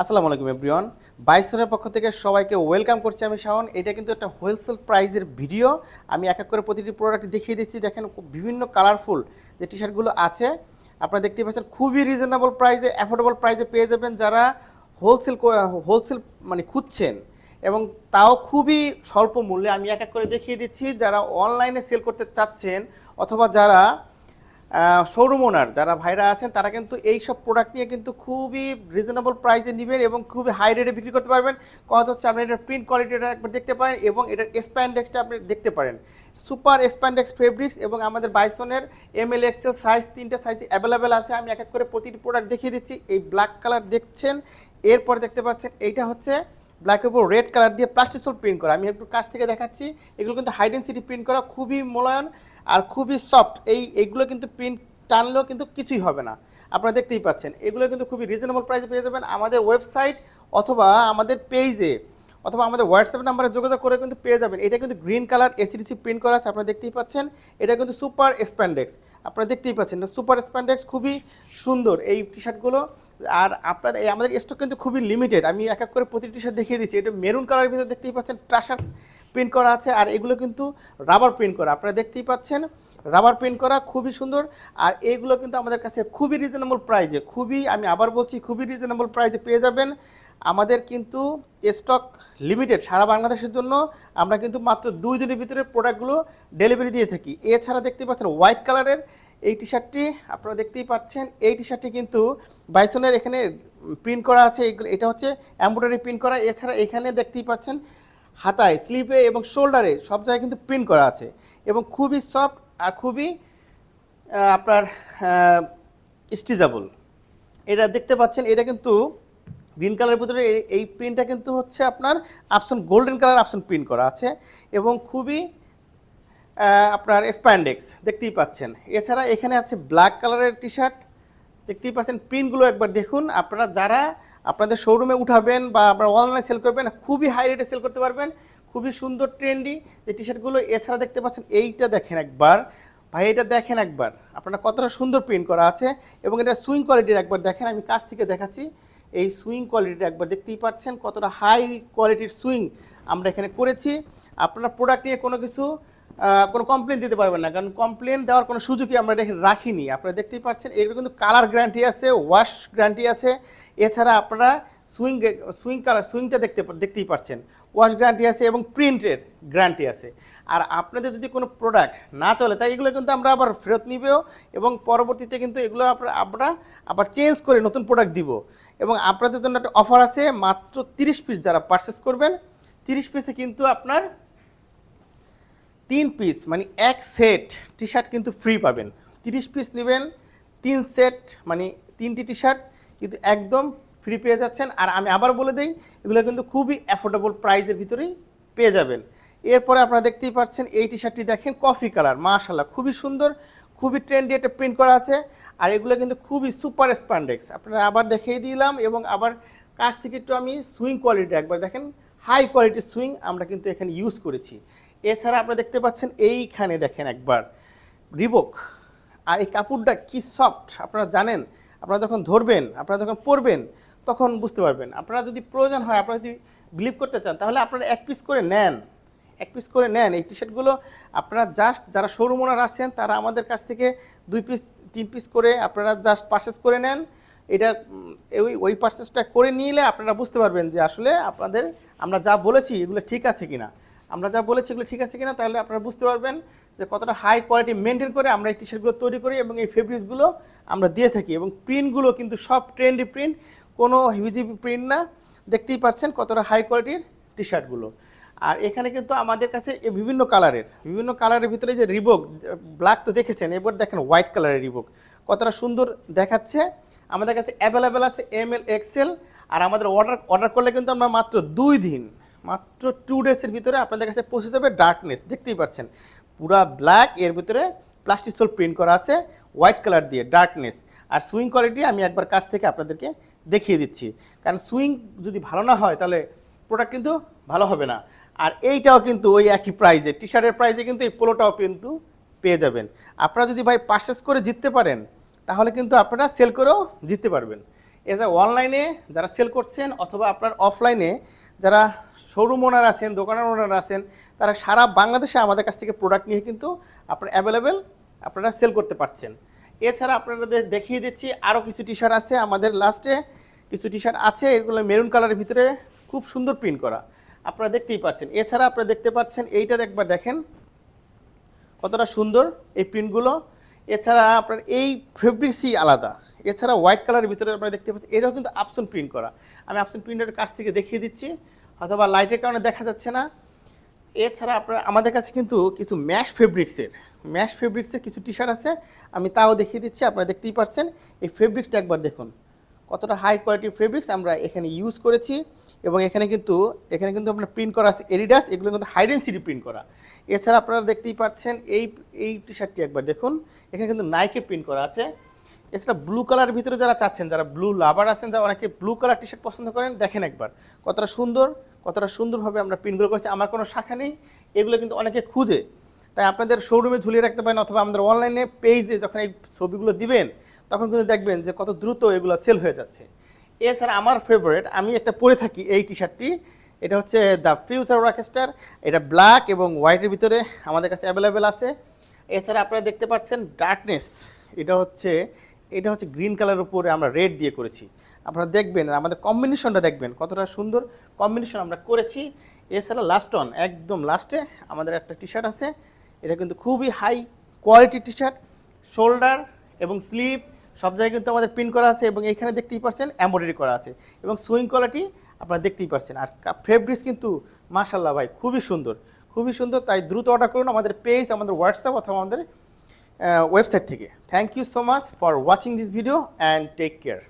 আসসালামু আলাইকুম এভরিওয়ান। বাইসনের পক্ষ থেকে সবাইকে ওয়েলকাম করছি আমি শাওন। এটা কিন্তু একটা হোলসেল প্রাইজের ভিডিও। আমি এক এক করে প্রতিটি প্রোডাক্ট দেখিয়ে দিচ্ছি। দেখেন বিভিন্ন কালারফুল যে টি শার্টগুলো আছে আপনারা দেখতেই পাচ্ছেন, খুবই রিজনেবল প্রাইসে, অ্যাফোর্ডেবল প্রাইসে পেয়ে যাবেন। যারা হোলসেল হোলসেল মানে খুঁজছেন এবং তাও খুবই স্বল্প মূল্যে আমি এক এক করে দেখিয়ে দিচ্ছি। যারা অনলাইনে সেল করতে চাচ্ছেন অথবা যারা শোরুম ওনার যারা ভাইরা আছেন তারা কিন্তু এই সব প্রোডাক্ট নিয়ে কিন্তু খুবই রিজনেবল প্রাইসে নেবেন এবং খুবই হাই রেটে বিক্রি করতে পারবেন। কথা হচ্ছে আপনি এটার প্রিন্ট কোয়ালিটিটা একবার দেখতে পারেন এবং এটার স্প্যান্ডেক্সটা আপনি দেখতে পারেন। সুপার স্প্যান্ডেক্স ফেব্রিক্স এবং আমাদের বাইসনের ML XL সাইজ, তিনটা সাইজ অ্যাভেলেবেল আছে। আমি এক এক করে প্রতিটি প্রোডাক্ট দেখিয়ে দিচ্ছি। এই ব্ল্যাক কালার দেখছেন, এরপরে দেখতে পাচ্ছেন এইটা হচ্ছে ব্ল্যাকের উপর রেড কালার দিয়ে প্লাস্টিসোল প্রিন্ট করা। আমি একটু কাছ থেকে দেখাচ্ছি। এগুলো কিন্তু হাই ডেনসিটি প্রিন্ট করা, খুবই মোলায়ন আর খুবই সফট। এইগুলো কিন্তু প্রিন্ট টানলেও কিন্তু কিছুই হবে না। আপনারা দেখতেই পাচ্ছেন এগুলো কিন্তু খুবই রিজনেবল প্রাইসে পেয়ে যাবেন আমাদের ওয়েবসাইট অথবা আমাদের পেজে অথবা আমাদের হোয়াটসঅ্যাপ নাম্বারে যোগাযোগ করে কিন্তু পেয়ে যাবেন। এটা কিন্তু গ্রিন কালার ACDC প্রিন্ট করা আছে, আপনারা দেখতেই পাচ্ছেন। এটা কিন্তু সুপার স্প্যান্ডেক্স, আপনারা দেখতেই পাচ্ছেন সুপার স্প্যান্ডেক্স, খুবই সুন্দর এই টি শার্টগুলো। আর আপনাদের আমাদের স্টক কিন্তু খুবই লিমিটেড। আমি এক এক করে প্রতিটি টি শার্ট দেখিয়ে দিচ্ছি। এটা মেরুন কালারের ভিতরে দেখতেই পাচ্ছেন ট্রাশার প্রিন্ট করা আছে, আর এগুলো কিন্তু রাবার প্রিন্ট করা, আপনারা দেখতেই পাচ্ছেন রাবার প্রিন্ট করা, খুবই সুন্দর। আর এইগুলো কিন্তু আমাদের কাছে খুবই রিজনেবল প্রাইজে, আমি আবার বলছি খুবই রিজনেবল প্রাইজে পেয়ে যাবেন। আমাদের কিন্তু স্টক লিমিটেড, সারা বাংলাদেশের জন্য আমরা কিন্তু মাত্র 2 দিনের ভিতরে প্রোডাক্টগুলো ডেলিভারি দিয়ে থাকি। এছাড়া দেখতেই পাচ্ছেন হোয়াইট কালারের এই টি শার্টটি, আপনারা দেখতেই পাচ্ছেন এই টি শার্টটি কিন্তু বাইসনের এখানে প্রিন্ট করা আছে। এটা হচ্ছে এমব্রয়ডারি প্রিন্ট করা। এছাড়া এখানে দেখতেই পাচ্ছেন হাতায়, স্লিপে এবং শোল্ডারে সব জায়গায় কিন্তু প্রিন্ট করা আছে এবং খুবই সফট আর খুবই আপনার স্টিচেবল। এটা দেখতে পাচ্ছেন, এটা কিন্তু গ্রিন কালারের ভিতরে এই প্রিন্টটা কিন্তু হচ্ছে আপনার আপসন গোল্ডেন কালার আপসন প্রিন্ট করা আছে এবং খুবই আপনার স্প্যান্ডেক্স দেখতেই পাচ্ছেন। এছাড়া এখানে আছে ব্ল্যাক কালারের টি শার্ট, দেখতেই পাচ্ছেন। প্রিন্টগুলো একবার দেখুন। আপনারা যারা আপনাদের শোরুমে উঠাবেন বা আপনারা অনলাইনে সেল করবেন খুবই হাই রেটে সেল করতে পারবেন, খুবই সুন্দর ট্রেন্ডি এই টি শার্টগুলো। এছাড়া দেখতে পাচ্ছেন এইটা দেখেন একবার, ভাই এটা দেখেন একবার, আপনারা কতটা সুন্দর প্রিন্ট করা আছে এবং এটা সুইং কোয়ালিটির একবার দেখেন। আমি কাছ থেকে দেখাচ্ছি, এই সুইং কোয়ালিটিটা একবার দেখতেই পাচ্ছেন কতটা হাই কোয়ালিটির সুইং আমরা এখানে করেছি। আপনারা প্রোডাক্ট নিয়ে কোনো কমপ্লেন দিতে পারবেন না, কারণ কমপ্লেন দেওয়ার কোনো সুযোগই আমরা রাখিনি। আপনারা দেখতেই পাচ্ছেন এগুলো কিন্তু কালার গ্যারান্টি আছে, ওয়াশ গ্যারান্টি আছে। এছাড়া আপনারা সুইংটা দেখতেই পাচ্ছেন, ওয়াশ গ্যারান্টি আছে এবং প্রিন্টের গ্যারান্টি আছে। আর আপনাদের যদি কোনো প্রোডাক্ট না চলে তাই এগুলো কিন্তু আমরা আবার ফেরত নিবেও এবং পরবর্তীতে কিন্তু এগুলো আমরা আবার চেঞ্জ করে নতুন প্রোডাক্ট দিব। এবং আপনাদের জন্য একটা অফার আছে, মাত্র 30 পিস যারা পারচেস করবেন, 30 পিসে কিন্তু আপনার 3 পিস মানে এক সেট টি শার্ট কিন্তু ফ্রি পাবেন। 30 পিস নেবেন, 3 সেট মানে 3টি টি শার্ট কিন্তু একদম ফ্রি পেয়ে যাচ্ছেন। আর আমি আবার বলে দিই, এগুলো কিন্তু খুবই অ্যাফোর্ডেবল প্রাইসের ভিতরেই পেয়ে যাবেন। এরপরে আপনারা দেখতেই পাচ্ছেন এই টি শার্টটি দেখেন, কফি কালার, মাশাআল্লাহ খুবই সুন্দর, খুবই ট্রেন্ডি একটা প্রিন্ট করা আছে। আর এগুলো কিন্তু খুবই সুপার স্প্যান্ডেক্স, আপনারা আবার দেখিয়ে দিলাম। এবং আবার কাছ থেকে একটু আমি সুইং কোয়ালিটি একবার দেখেন, হাই কোয়ালিটির সুইং আমরা কিন্তু এখানে ইউজ করেছি। এছাড়া আপনারা দেখতে পাচ্ছেন এইখানে দেখেন একবার রিবক, আর এই কাপড়টা কি সফট আপনারা জানেন। আপনারা যখন ধরবেন, আপনারা যখন পরবেন তখন বুঝতে পারবেন। আপনারা যদি প্রয়োজন হয়, আপনারা যদি বিলিভ করতে চান তাহলে আপনারা এক পিস করে নেন এই টি শার্টগুলো। আপনারা জাস্ট যারা শোরুম ওনার আছেন তারা আমাদের কাছ থেকে 2 পিস 3 পিস করে আপনারা জাস্ট পারচেস করে নেন। এটা ওই পারচেসটা করে নিলে আপনারা বুঝতে পারবেন যে আসলে আমরা যা বলেছি এগুলো ঠিক আছে কিনা। তাহলে আপনারা বুঝতে পারবেন যে কতটা হাই কোয়ালিটি মেনটেন করে আমরা এই টি শার্টগুলো তৈরি করি এবং এই ফেব্রিক্সগুলো আমরা দিয়ে থাকি। এবং প্রিন্টগুলো কিন্তু সব ট্রেন্ডি প্রিন্ট, কোনো হিবিজিবি প্রিন্ট না। দেখতেই পাচ্ছেন কতটা হাই কোয়ালিটির টি শার্টগুলো। আর এখানে কিন্তু আমাদের কাছে বিভিন্ন কালারের ভিতরে যে রিবক, ব্ল্যাক তো দেখেছেন, এবার দেখেন হোয়াইট কালারের রিবক কতটা সুন্দর দেখাচ্ছে। আমাদের কাছে অ্যাভেলেবেল আছে ML XL। আর আমাদের অর্ডার করলে কিন্তু আমরা মাত্র 2 দিন, মাত্র 2 ডেজের ভিতরে আপনাদের কাছে পৌঁছে যাবে। ডার্কনেস দেখতেই পাচ্ছেন, পুরা ব্ল্যাক, এর ভিতরে প্লাস্টিক সোল প্রিন্ট করা আছে হোয়াইট কালার দিয়ে, ডার্কনেস। আর সুইং কোয়ালিটি আমি একবার কাছ থেকে আপনাদেরকে দেখিয়ে দিচ্ছি, কারণ সুইং যদি ভালো না হয় তাহলে প্রোডাক্ট কিন্তু ভালো হবে না। আর এইটাও কিন্তু ওই একই প্রাইজে, টি শার্টের প্রাইজে কিন্তু এই পোলোটাও কিন্তু পেয়ে যাবেন। আপনারা যদি ভাই পারচেস করে জিততে পারেন তাহলে কিন্তু আপনারা সেল করেও জিততে পারবেন। এছাড়া অনলাইনে যারা সেল করছেন অথবা আপনার অফলাইনে যারা শোরুম ওনার আছেন, দোকানের ওনার আছেন, তারা সারা বাংলাদেশে আমাদের কাছ থেকে প্রোডাক্ট নিয়ে কিন্তু আপনার অ্যাভেলেবেল আপনারা সেল করতে পারছেন। এছাড়া আপনাদের দেখিয়ে দিচ্ছি আরও কিছু টি শার্ট আছে আমাদের লাস্টে, কিছু টি শার্ট আছে, এগুলো মেরুন কালারের ভিতরে খুব সুন্দর প্রিন্ট করা, আপনারা দেখতেই পাচ্ছেন। এছাড়া আপনারা দেখতে পাচ্ছেন এইটা একবার দেখেন কতটা সুন্দর এই প্রিন্টগুলো। এছাড়া আপনার এই ফেব্রিক্সই আলাদা। এছাড়া হোয়াইট কালারের ভিতরে আপনারা দেখতে পাচ্ছেন এটাও কিন্তু আপসন প্রিন্ট করা। আমি আপসন প্রিন্টের কাছ থেকে দেখিয়ে দিচ্ছি, অথবা লাইটের কারণে দেখা যাচ্ছে না। এছাড়া আপনার আমাদের কাছে কিন্তু কিছু ম্যাশ ফেব্রিক্সের কিছু টি শার্ট আছে, আমি তাও দেখিয়ে দিচ্ছি, আপনারা দেখতেই পাচ্ছেন। এই ফেব্রিক্সটা একবার দেখুন কতটা হাই কোয়ালিটির ফেব্রিক্স আমরা এখানে ইউজ করেছি। এবং এখানে কিন্তু আপনার প্রিন্ট করা আছে এডিডাস, এগুলো কিন্তু হাইডেন্সিটি প্রিন্ট করা। এছাড়া আপনারা দেখতেই পাচ্ছেন এই টি শার্টটি একবার দেখুন, এখানে কিন্তু নাইকে প্রিন্ট করা আছে। এছাড়া ব্লু কালারের ভিতরে যারা চাচ্ছেন, যারা ব্লু লাভার আছেন, যারা অনেকে ব্লু কালার টি শার্ট পছন্দ করেন, দেখেন একবার কতটা সুন্দরভাবে আমরা প্রিন্টগুলো করেছি। আমার কোনো শাখা নেই, এগুলো কিন্তু অনেকে খুঁজে, তাই আপনাদের শোরুমে ঝুলিয়ে রাখতে পারেন, অথবা আমাদের অনলাইনে পেজে যখন এই ছবিগুলো দিবেন তখন কিন্তু দেখবেন যে কত দ্রুত এগুলো সেল হয়ে যাচ্ছে। এছাড়া আমার ফেভারিট, আমি একটা পরে থাকি এই টি শার্টটি, এটা হচ্ছে দ্য ফিউচার রকস্টার। এটা ব্ল্যাক এবং হোয়াইটের ভিতরে আমাদের কাছে অ্যাভেলেবেল আছে। এছাড়া আপনারা দেখতে পাচ্ছেন ডার্কনেস, এটা হচ্ছে গ্রিন কালারের উপরে আমরা রেড দিয়ে করেছি। আপনারা দেখবেন আমাদের কম্বিনেশনটা দেখবেন কতটা সুন্দর কম্বিনেশন আমরা করেছি। এছাড়া একদম লাস্টে আমাদের একটা টি শার্ট আছে, এটা কিন্তু খুবই high quality T shirt, shoulder এবং স্লিভ সব জায়গায় কিন্তু আমাদের প্রিন্ট করা আছে, এবং এখানে দেখতেই পাচ্ছেন এমব্রয়ডারি করা আছে, এবং সুইং কোয়ালিটি আপনারা দেখতেই পাচ্ছেন। আর ফেব্রিক্স কিন্তু মাশাআল্লাহ ভাই খুবই সুন্দর। তাই দ্রুত অর্ডার করুন আমাদের পেজ, আমাদের হোয়াটসঅ্যাপ অথবা আমাদের ওয়েবসাইট থেকে। Thank you so much for watching this video and take care.